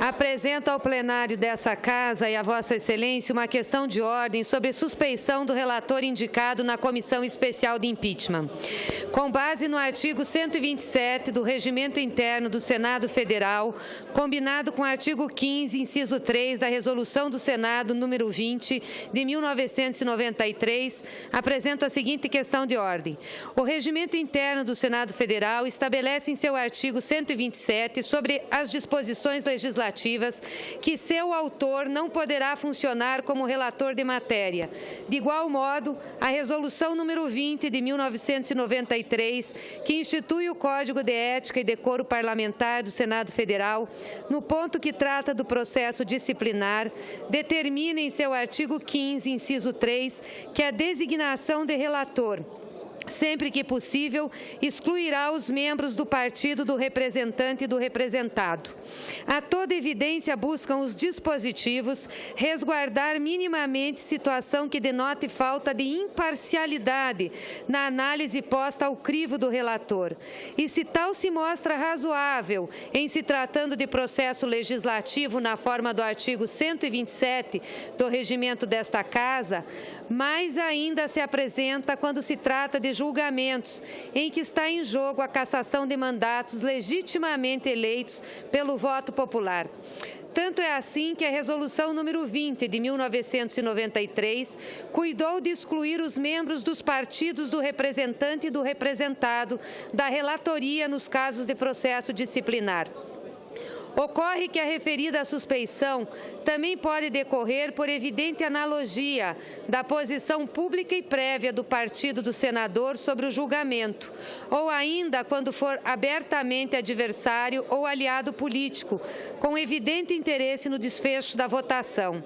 Apresento ao plenário dessa Casa e a Vossa Excelência uma questão de ordem sobre suspeição do relator indicado na Comissão Especial de Impeachment. Com base no artigo 127 do Regimento Interno do Senado Federal, combinado com o artigo 15, inciso 3 da Resolução do Senado número 20, de 1993, apresento a seguinte questão de ordem. O Regimento Interno do Senado Federal estabelece em seu artigo 127 sobre as disposições legislativas que seu autor não poderá funcionar como relator de matéria. De igual modo, a Resolução número 20 de 1993, que institui o Código de Ética e Decoro Parlamentar do Senado Federal, no ponto que trata do processo disciplinar, determina em seu artigo 15, inciso 3, que a designação de relator, sempre que possível, excluirá os membros do partido do representante e do representado. A toda evidência, buscam os dispositivos resguardar minimamente situação que denote falta de imparcialidade na análise posta ao crivo do relator. E se tal se mostra razoável, em se tratando de processo legislativo na forma do artigo 127 do regimento desta Casa, mais ainda se apresenta quando se trata de julgamentos em que está em jogo a cassação de mandatos legitimamente eleitos pelo voto popular. Tanto é assim que a Resolução número 20 de 1993 cuidou de excluir os membros dos partidos do representante e do representado da relatoria nos casos de processo disciplinar. Ocorre que a referida suspeição também pode decorrer por evidente analogia da posição pública e prévia do partido do senador sobre o julgamento, ou ainda quando for abertamente adversário ou aliado político, com evidente interesse no desfecho da votação.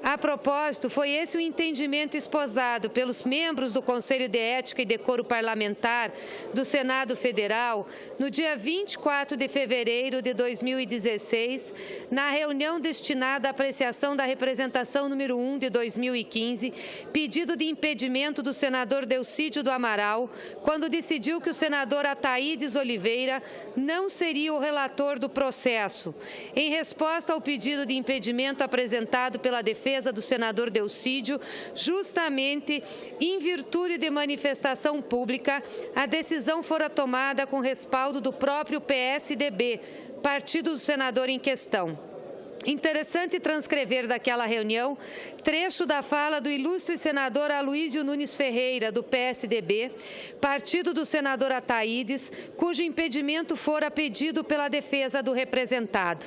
A propósito, foi esse o entendimento esposado pelos membros do Conselho de Ética e Decoro Parlamentar do Senado Federal no dia 24 de fevereiro de 2016, na reunião destinada à apreciação da representação número 1 de 2015, pedido de impedimento do senador Delcídio do Amaral, quando decidiu que o senador Ataídes Oliveira não seria o relator do processo. Em resposta ao pedido de impedimento apresentado pela defesa do senador Delcídio, justamente em virtude de manifestação pública, a decisão fora tomada com respaldo do próprio PSDB, partido do senador em questão. Interessante transcrever daquela reunião trecho da fala do ilustre senador Aloísio Nunes Ferreira, do PSDB, partido do senador Ataídes, cujo impedimento fora pedido pela defesa do representado.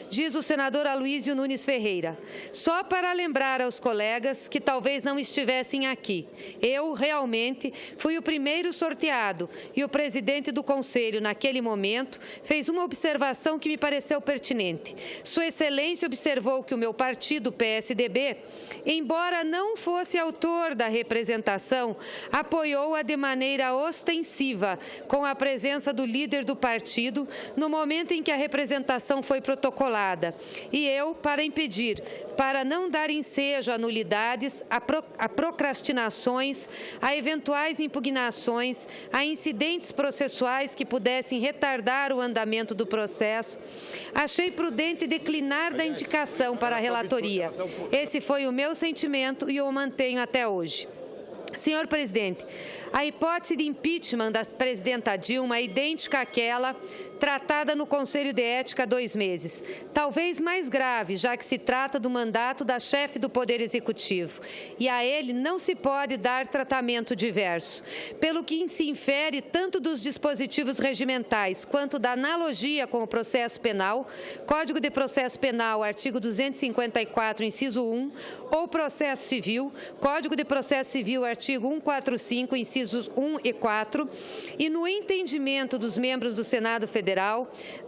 Diz o senador Aloísio Nunes Ferreira: só para lembrar aos colegas que talvez não estivessem aqui, eu realmente fui o primeiro sorteado e o presidente do Conselho, naquele momento, fez uma observação que me pareceu pertinente. Sua Excelência observou que o meu partido, o PSDB, embora não fosse autor da representação, apoiou-a de maneira ostensiva, com a presença do líder do partido, no momento em que a representação foi protocolada. E eu, para impedir, para não dar ensejo a nulidades, a procrastinações, a eventuais impugnações, a incidentes processuais que pudessem retardar o andamento do processo, achei prudente declinar da indicação para a relatoria. Esse foi o meu sentimento e o mantenho até hoje. Senhor presidente, a hipótese de impeachment da presidenta Dilma é idêntica àquela tratada no Conselho de Ética há 2 meses. Talvez mais grave, já que se trata do mandato da chefe do Poder Executivo, e a ele não se pode dar tratamento diverso. Pelo que se infere tanto dos dispositivos regimentais quanto da analogia com o processo penal, Código de Processo Penal, artigo 254, inciso 1, ou processo civil, Código de Processo Civil, artigo 145, incisos 1 e 4, e no entendimento dos membros do Senado Federal,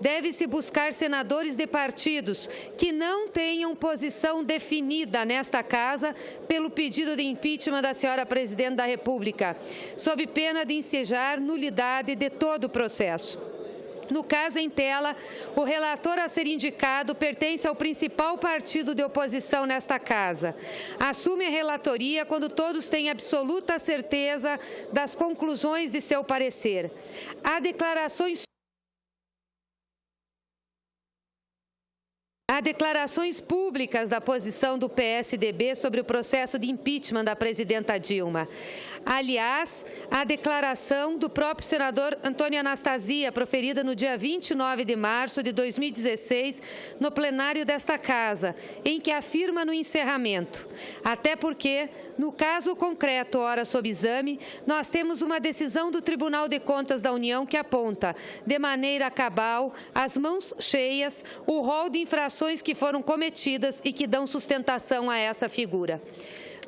deve-se buscar senadores de partidos que não tenham posição definida nesta Casa pelo pedido de impeachment da senhora Presidente da República, sob pena de ensejar nulidade de todo o processo. No caso em tela, o relator a ser indicado pertence ao principal partido de oposição nesta Casa. Assume a relatoria quando todos têm absoluta certeza das conclusões de seu parecer. Há declarações há declarações públicas da posição do PSDB sobre o processo de impeachment da presidenta Dilma. Aliás, a declaração do próprio senador Antônio Anastasia, proferida no dia 29 de março de 2016, no plenário desta Casa, em que afirma no encerramento: até porque, no caso concreto ora sob exame, nós temos uma decisão do Tribunal de Contas da União que aponta, de maneira cabal, as mãos cheias, o rol de infrações que foram cometidas e que dão sustentação a essa figura.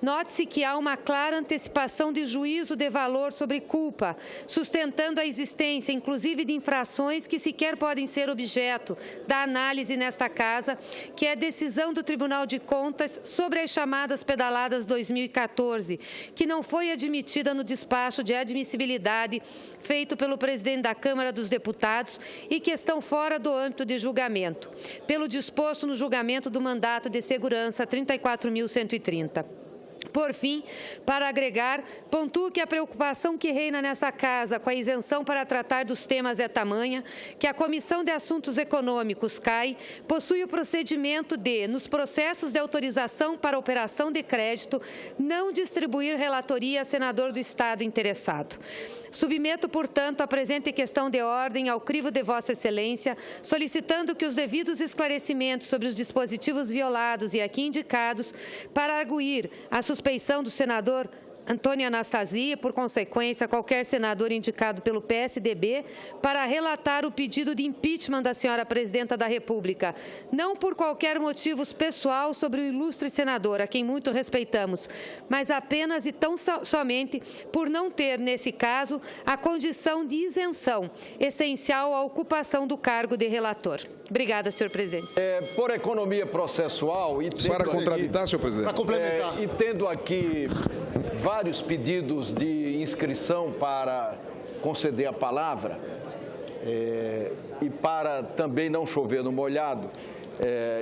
Note-se que há uma clara antecipação de juízo de valor sobre culpa, sustentando a existência, inclusive, de infrações que sequer podem ser objeto da análise nesta Casa, que é a decisão do Tribunal de Contas sobre as chamadas pedaladas 2014, que não foi admitida no despacho de admissibilidade feito pelo presidente da Câmara dos Deputados e que estão fora do âmbito de julgamento, pelo disposto no julgamento do mandato de segurança 34.130. Por fim, para agregar, pontuo que a preocupação que reina nessa Casa com a isenção para tratar dos temas é tamanha que a Comissão de Assuntos Econômicos, CAI, possui o procedimento de, nos processos de autorização para operação de crédito, não distribuir relatoria a senador do Estado interessado. Submeto, portanto, a presente questão de ordem ao crivo de Vossa Excelência, solicitando que os devidos esclarecimentos sobre os dispositivos violados e aqui indicados para arguir a suspeição do senador Antônio Anastasia e, por consequência, qualquer senador indicado pelo PSDB para relatar o pedido de impeachment da senhora Presidenta da República, não por qualquer motivo pessoal sobre o ilustre senador, a quem muito respeitamos, mas apenas e tão somente por não ter, nesse caso, a condição de isenção essencial à ocupação do cargo de relator. Obrigada, senhor presidente. Por economia processual e tendo para contraditar, senhor presidente. Para complementar. E tendo aqui vários pedidos de inscrição para conceder a palavra e para também não chover no molhado,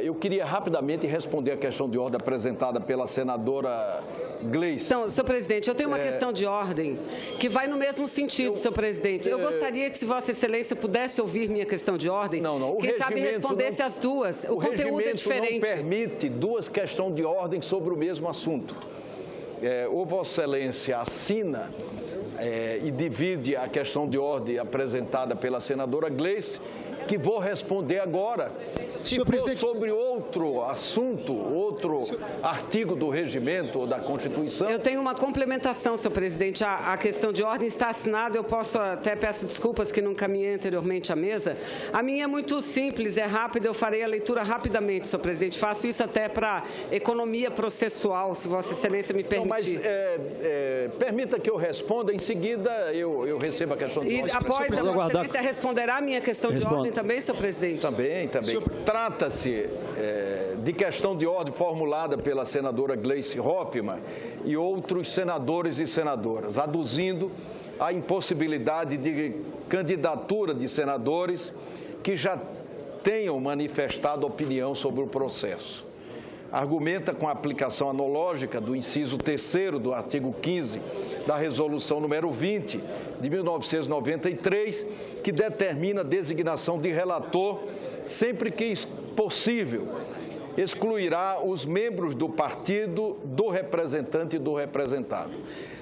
eu queria rapidamente responder a questão de ordem apresentada pela senadora Gleice. Então, senhor presidente, eu tenho uma questão de ordem que vai no mesmo sentido, senhor presidente. Eu gostaria que, se Vossa Excelência pudesse ouvir minha questão de ordem, quem sabe respondesse as duas. O conteúdo é diferente. Não permite duas questões de ordem sobre o mesmo assunto. Ou Vossa Excelência assina e divide a questão de ordem apresentada pela senadora Gleice, que vou responder agora. Se for sobre outro assunto, outro artigo do regimento ou da Constituição... Eu tenho uma complementação, senhor presidente. A questão de ordem está assinada, eu posso, até peço desculpas que não caminhei anteriormente à mesa. A minha é muito simples, é rápida, eu farei a leitura rapidamente, senhor presidente. Faço isso até para economia processual, se Vossa Excelência me permitir. Não, mas permita que eu responda, em seguida eu recebo a questão de ordem. E após a Vossa Excelência responderá a minha questão de ordem também, senhor presidente? Também. Trata-se de questão de ordem formulada pela senadora Gleice Hoffmann e outros senadores e senadoras, aduzindo a impossibilidade de candidatura de senadores que já tenham manifestado opinião sobre o processo. Argumenta com a aplicação analógica do inciso 3º do artigo 15 da Resolução número 20 de 1993, que determina a designação de relator sempre que possível. Excluirá os membros do partido do representante e do representado.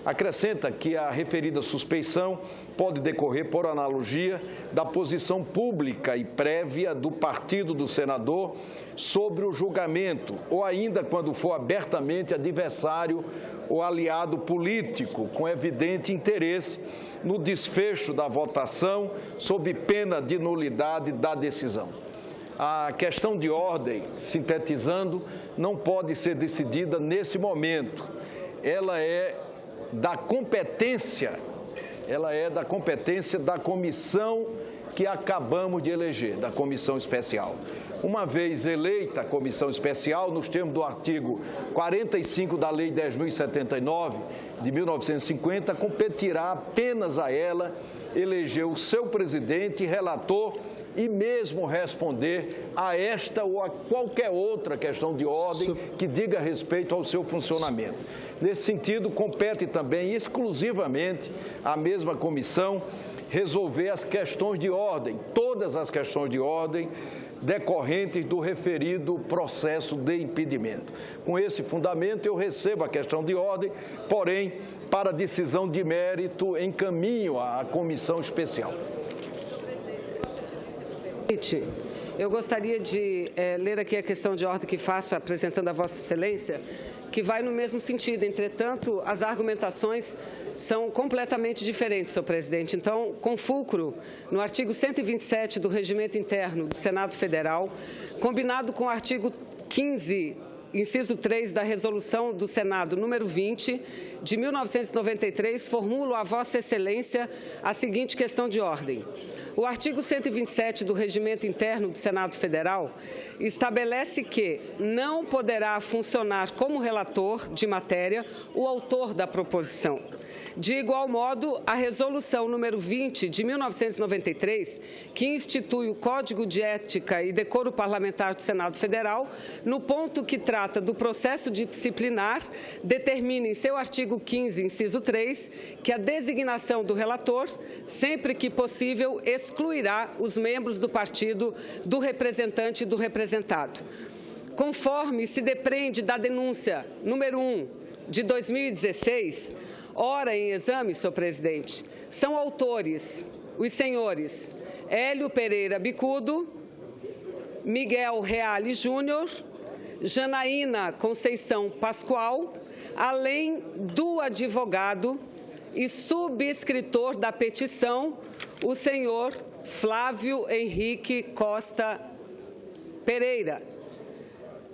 Acrescenta que a referida suspeição pode decorrer por analogia da posição pública e prévia do partido do senador sobre o julgamento, ou ainda quando for abertamente adversário ou aliado político, com evidente interesse no desfecho da votação, sob pena de nulidade da decisão. A questão de ordem, sintetizando, não pode ser decidida nesse momento. Ela é da competência da comissão que acabamos de eleger, da comissão especial. Uma vez eleita a comissão especial, nos termos do artigo 45 da Lei 10.079, de 1950, competirá apenas a ela eleger o seu presidente e relator e mesmo responder a esta ou a qualquer outra questão de ordem que diga respeito ao seu funcionamento. Nesse sentido, compete também exclusivamente à mesma comissão resolver as questões de ordem, todas as questões de ordem decorrentes do referido processo de impedimento. Com esse fundamento, eu recebo a questão de ordem, porém, para decisão de mérito, encaminho à comissão especial. Eu gostaria de ler aqui a questão de ordem que faço apresentando a Vossa Excelência, que vai no mesmo sentido. Entretanto, as argumentações são completamente diferentes, senhor presidente. Então, com fulcro no artigo 127 do Regimento Interno do Senado Federal, combinado com o artigo 15, inciso 3 da Resolução do Senado número 20, de 1993, formulo a Vossa Excelência a seguinte questão de ordem. O artigo 127 do Regimento Interno do Senado Federal estabelece que não poderá funcionar como relator de matéria o autor da proposição. De igual modo, a Resolução número 20 de 1993, que institui o Código de Ética e Decoro Parlamentar do Senado Federal, no ponto que trata do processo disciplinar, determina em seu artigo 15, inciso 3, que a designação do relator, sempre que possível, excluirá os membros do partido do representante e do representado. Conforme se depreende da denúncia número 1 de 2016, ora em exame, senhor presidente, são autores os senhores Hélio Pereira Bicudo, Miguel Reale Júnior, Janaína Conceição Pascoal, além do advogado e subscritor da petição, o senhor Flávio Henrique Costa Pereira,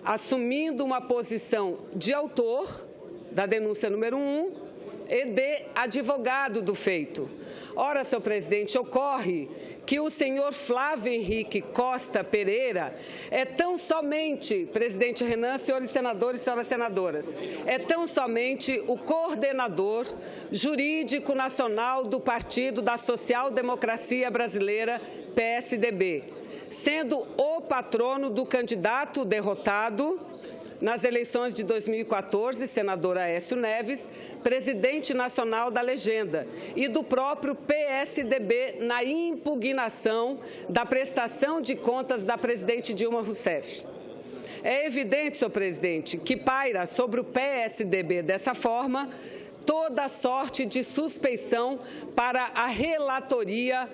assumindo uma posição de autor da denúncia número 1 e de advogado do feito. Ora, senhor presidente, ocorre que o senhor Flávio Henrique Costa Pereira é tão somente, presidente Renan, senhores senadores e senhoras senadoras, é tão somente o coordenador jurídico nacional do Partido da Social Democracia Brasileira, PSDB, sendo o patrono do candidato derrotado nas eleições de 2014, senador Aécio Neves, presidente nacional da legenda, e do próprio PSDB na impugnação da prestação de contas da presidente Dilma Rousseff. É evidente, senhor presidente, que paira sobre o PSDB dessa forma toda sorte de suspeição para a relatoria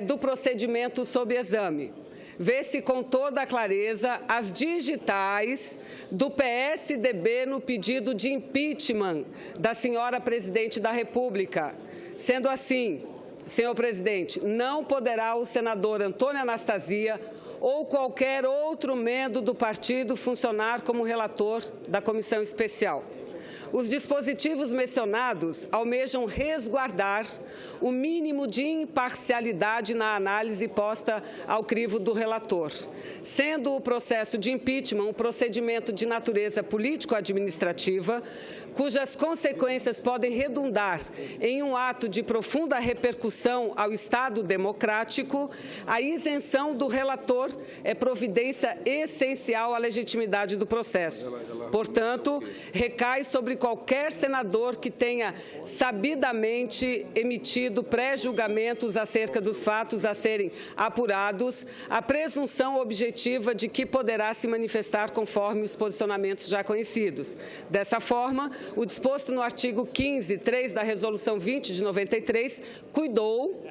do procedimento sob exame. Vê-se com toda a clareza as digitais do PSDB no pedido de impeachment da senhora presidente da República. Sendo assim, senhor presidente, não poderá o senador Antônio Anastasia ou qualquer outro membro do partido funcionar como relator da comissão especial. Os dispositivos mencionados almejam resguardar o mínimo de imparcialidade na análise posta ao crivo do relator, sendo o processo de impeachment um procedimento de natureza político-administrativa, cujas consequências podem redundar em um ato de profunda repercussão ao Estado democrático. A isenção do relator é providência essencial à legitimidade do processo. Portanto, recai sobre qualquer senador que tenha sabidamente emitido pré-julgamentos acerca dos fatos a serem apurados, a presunção objetiva de que poderá se manifestar conforme os posicionamentos já conhecidos. Dessa forma, o disposto no artigo 15, 3 da Resolução 20 de 93 cuidou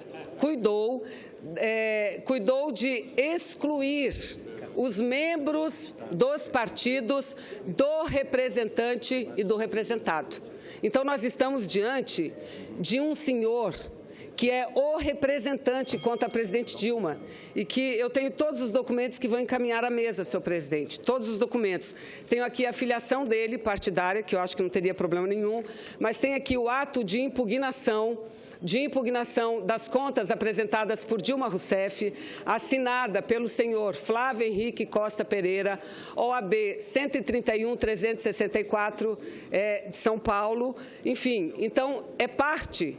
de excluir os membros dos partidos do representante e do representado. Então, nós estamos diante de um senhor que é o representante contra a presidente Dilma, e que eu tenho todos os documentos que vão encaminhar à mesa, senhor presidente, todos os documentos. Tenho aqui a filiação dele, partidária, que eu acho que não teria problema nenhum, mas tem aqui o ato de impugnação das contas apresentadas por Dilma Rousseff, assinada pelo senhor Flávio Henrique Costa Pereira, OAB 131.364, de São Paulo. Enfim, então, é parte,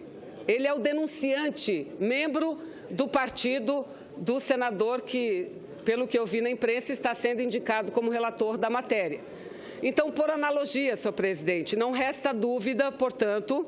ele é o denunciante, membro do partido do senador que, pelo que eu vi na imprensa, está sendo indicado como relator da matéria. Então, por analogia, senhor presidente, não resta dúvida, portanto,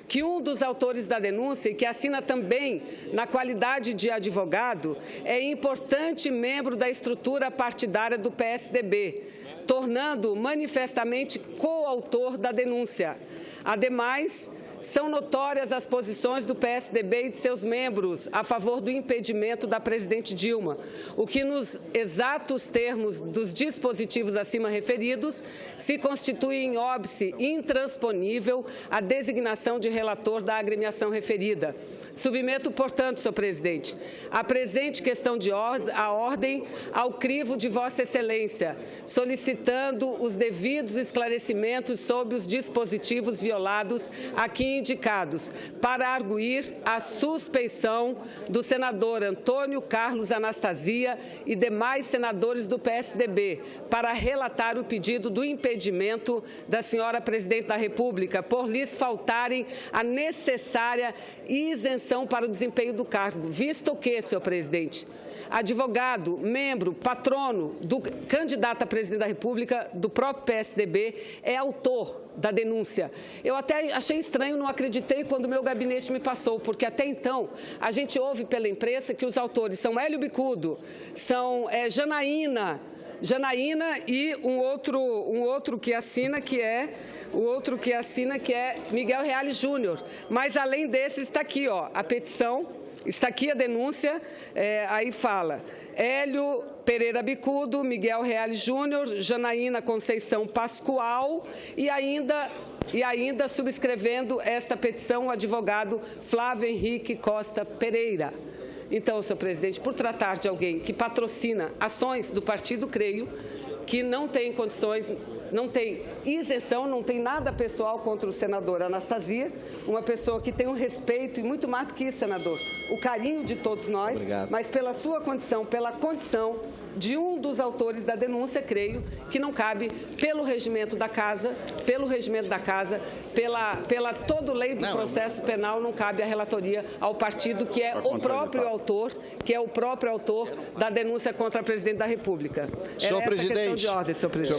que um dos autores da denúncia, e que assina também na qualidade de advogado, é importante membro da estrutura partidária do PSDB, tornando manifestamente coautor da denúncia. Ademais, são notórias as posições do PSDB e de seus membros a favor do impedimento da presidente Dilma, o que, nos exatos termos dos dispositivos acima referidos, se constitui em óbice intransponível a designação de relator da agremiação referida. Submeto, portanto, senhor presidente, a presente questão de ordem ao crivo de Vossa Excelência, solicitando os devidos esclarecimentos sobre os dispositivos violados aqui indicados, para arguir a suspeição do senador Antônio Carlos Anastasia e demais senadores do PSDB, para relatar o pedido do impedimento da senhora presidente da República por lhes faltarem a necessária isenção para o desempenho do cargo, visto que, senhor presidente, advogado, membro, patrono do candidato a presidente da República, do próprio PSDB, é autor da denúncia. Eu até achei estranho, não acreditei quando o meu gabinete me passou, porque até então a gente ouve pela imprensa que os autores são Hélio Bicudo, são Janaína e um outro que assina que é Miguel Reale Júnior. Mas além desse está aqui, ó, a petição. Está aqui a denúncia, aí fala Hélio Pereira Bicudo, Miguel Reale Júnior, Janaína Conceição Pascoal e ainda subscrevendo esta petição o advogado Flávio Henrique Costa Pereira. Então, senhor presidente, por tratar de alguém que patrocina ações do partido, creio que não tem condições, não tem isenção, não tem nada pessoal contra o senador Anastasia, uma pessoa que tem um respeito e muito mais do que isso, senador, o carinho de todos nós, mas pela sua condição, pela condição de um dos autores da denúncia, creio que não cabe, pelo regimento da casa, pela toda lei do processo penal, não cabe a relatoria ao partido que é o próprio autor da denúncia contra a presidente da República. Senhor presidente, de ordem, senhor presidente.